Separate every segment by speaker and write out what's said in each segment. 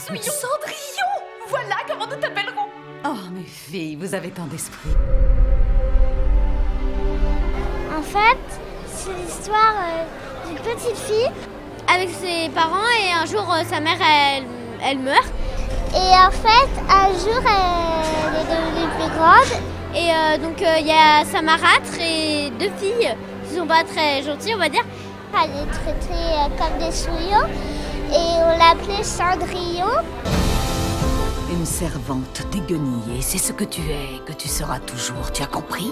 Speaker 1: Cendrillon. Cendrillon. Voilà comment nous t'appellerons.
Speaker 2: Oh, mes filles, vous avez tant d'esprit.
Speaker 3: En fait, c'est l'histoire d'une petite fille avec ses parents et un jour sa mère elle meurt. Et en fait, un jour elle est devenue plus grande et donc il y a sa marâtre et deux filles qui sont pas très gentilles on va dire. Elle est traitée comme des souillons et on l'appelait Cendrillon.
Speaker 2: Une servante déguenillée, c'est ce que tu es, que tu seras toujours, tu as compris?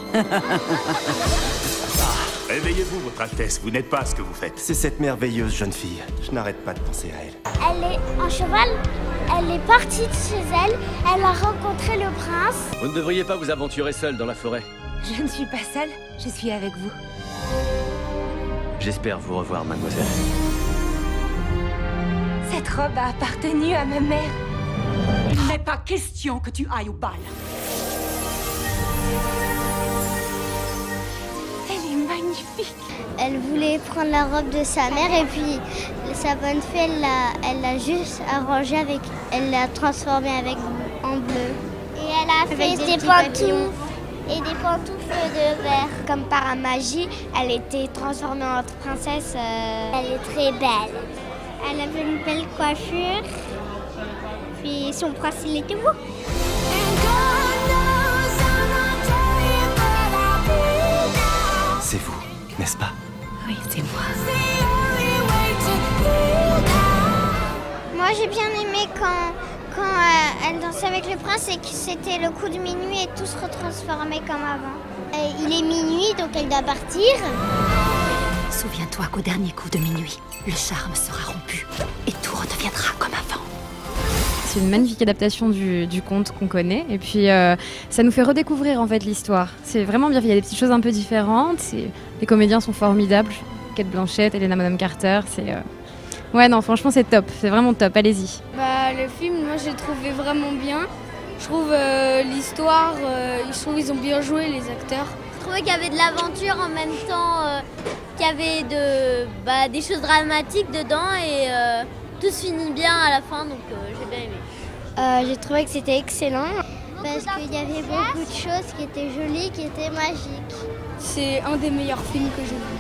Speaker 4: Réveillez-vous, votre Altesse, vous n'êtes pas ce que vous faites.
Speaker 5: C'est cette merveilleuse jeune fille. Je n'arrête pas de penser à elle.
Speaker 3: Elle est en cheval, elle est partie de chez elle, elle a rencontré le prince.
Speaker 6: Vous ne devriez pas vous aventurer seul dans la forêt.
Speaker 1: Je ne suis pas seule, je suis avec vous.
Speaker 6: J'espère vous revoir, mademoiselle.
Speaker 1: Cette robe a appartenu à ma mère.
Speaker 2: Il n'est pas question que tu ailles au bal.
Speaker 1: Elle est magnifique.
Speaker 3: Elle voulait prendre la robe de sa mère et puis sa bonne fée, elle l'a juste arrangée avec, elle l'a transformée en bleu. Et elle a fait des pantoufles et des pantoufles de verre. Comme par magie, elle était transformée en princesse. Elle est très belle. Elle avait une belle coiffure. Puis son prince, il était beau.
Speaker 5: C'est vous, n'est-ce pas?
Speaker 2: Oui, c'est moi.
Speaker 3: Moi, j'ai bien aimé quand elle dansait avec le prince et que c'était le coup de minuit et tout se retransformait comme avant. Il est minuit, donc elle doit partir.
Speaker 2: Souviens-toi qu'au dernier coup de minuit, le charme sera rompu et tout redeviendra comme avant.
Speaker 7: C'est une magnifique adaptation du conte qu'on connaît et puis ça nous fait redécouvrir en fait l'histoire. C'est vraiment bien fait, il y a des petites choses un peu différentes, les comédiens sont formidables, Cate Blanchett, Helena Bonham Carter, ouais non franchement c'est top, c'est vraiment top, allez-y.
Speaker 8: Le film, moi j'ai trouvé vraiment bien. Je trouve l'histoire, je trouve ils ont bien joué les acteurs.
Speaker 3: Je trouvais qu'il y avait de l'aventure en même temps qu'il y avait des choses dramatiques dedans et tout se finit bien à la fin, donc j'ai bien aimé.
Speaker 8: J'ai trouvé que c'était excellent.
Speaker 3: Parce qu'il y avait beaucoup de choses qui étaient jolies, qui étaient magiques.
Speaker 8: C'est un des meilleurs films que j'ai vu.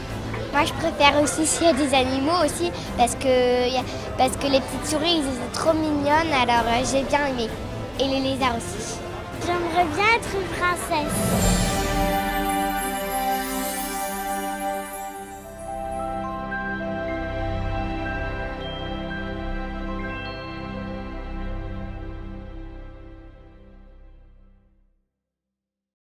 Speaker 3: Moi je préfère aussi s'il y a des animaux aussi, parce que les petites souris, ils étaient trop mignonnes, alors j'ai bien aimé. Et les lézards aussi. J'aimerais bien être une princesse.